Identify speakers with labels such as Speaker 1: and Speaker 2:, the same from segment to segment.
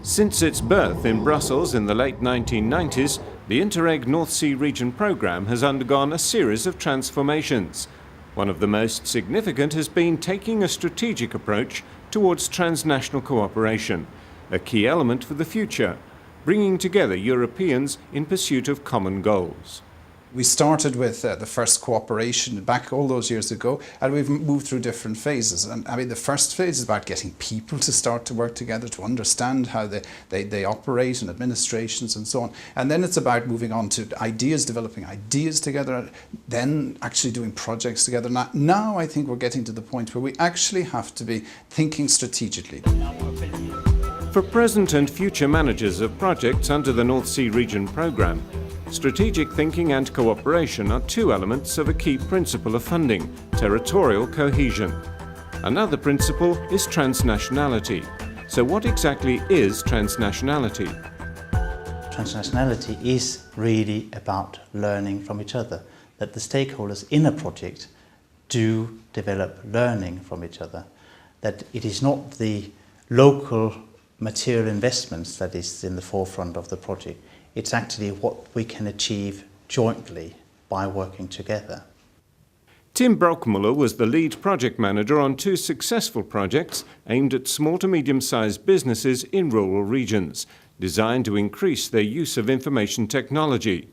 Speaker 1: Since its birth in Brussels in the late 1990s, the Interreg North Sea Region programme has undergone a series of transformations. One of the most significant has been taking a strategic approach towards transnational cooperation, a key element for the future, bringing together Europeans in pursuit of common goals.
Speaker 2: We started with the first cooperation back all those years ago, and we've moved through different phases. And I mean, the first phase is about getting people to start to work together, to understand how they operate and administrations and so on. And then it's about moving on to ideas, developing ideas together, then actually doing projects together. Now I think we're getting to the point where we actually have to be thinking strategically.
Speaker 1: For present and future managers of projects under the North Sea Region programme, strategic thinking and cooperation are two elements of a key principle of funding, territorial cohesion. Another principle is transnationality. So what exactly is transnationality?
Speaker 3: Transnationality is really about learning from each other, that the stakeholders in a project do develop learning from each other, that it is not the local material investments that is in the forefront of the project. It's actually what we can achieve jointly by working together.
Speaker 1: Tim Brockmuller was the lead project manager on two successful projects aimed at small to medium-sized businesses in rural regions, designed to increase their use of information technology.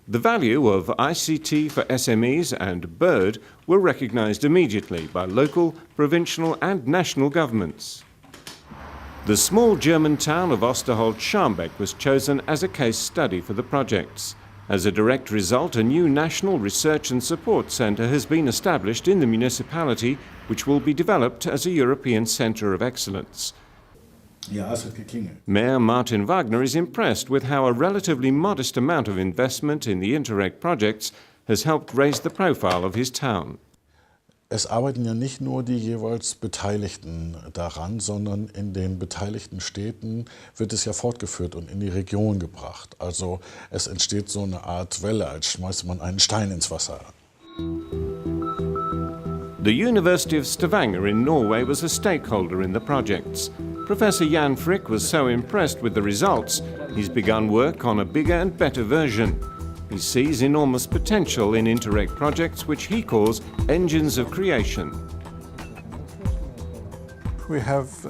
Speaker 1: The value of ICT for SMEs and BIRD were recognized immediately by local, provincial and national governments. The small German town of Osterholz-Scharmbeck was chosen as a case study for the projects. As a direct result, a new National Research and Support Centre has been established in the municipality, which will be developed as a European Centre of Excellence. Mayor Martin Wagner is impressed with how a relatively modest amount of investment in the Interreg projects has helped raise the profile of his town.
Speaker 4: Es arbeiten ja nicht nur die jeweils Beteiligten daran, sondern in den beteiligten Städten wird es ja fortgeführt und in die Region gebracht. Also es entsteht so eine Art Welle, als schmeißt man einen Stein ins Wasser.
Speaker 1: The University of Stavanger in Norway was a stakeholder in the projects. Professor Jan Frick was so impressed with the results, he's begun work on a bigger and better version. He sees enormous potential in Interreg projects, which he calls engines of creation.
Speaker 5: We have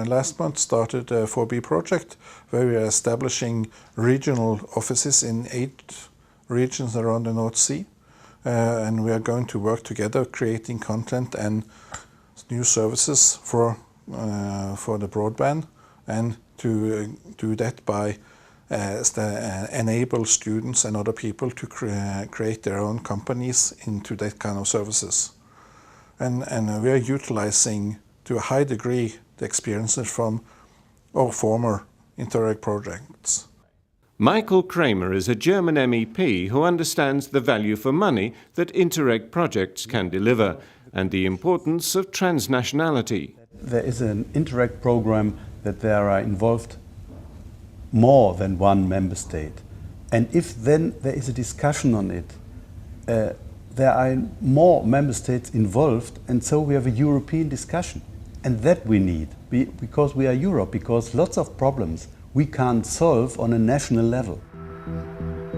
Speaker 5: last month started a 4B project where we are establishing regional offices in 8 regions around the North Sea. And we are going to work together creating content and new services for the broadband, and to do that by enable students and other people to create their own companies into that kind of services. And we are utilizing to a high degree the experiences from our former Interreg projects.
Speaker 1: Michael Kramer is a German MEP who understands the value for money that Interreg projects can deliver and the importance of transnationality.
Speaker 6: There is an Interreg program that there are involved more than one member state. And if then there is a discussion on it, there are more member states involved, and so we have a European discussion. And that we need, because we are Europe, because lots of problems we can't solve on a national level.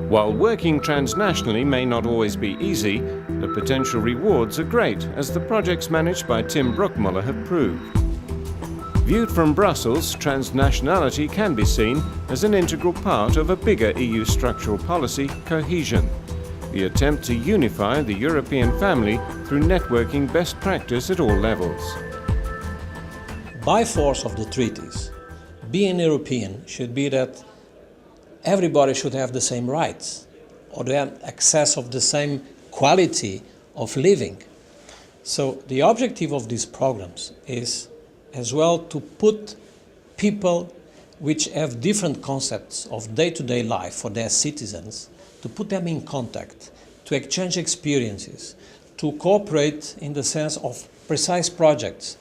Speaker 1: While working transnationally may not always be easy, the potential rewards are great, as the projects managed by Tim Brockmuller have proved. Viewed from Brussels, transnationality can be seen as an integral part of a bigger EU structural policy, cohesion, the attempt to unify the European family through networking best practice at all levels.
Speaker 7: By force of the treaties, being European should be that everybody should have the same rights or the access of the same quality of living. So the objective of these programs is as well to put people which have different concepts of day-to-day life for their citizens, to put them in contact, to exchange experiences, to cooperate in the sense of precise projects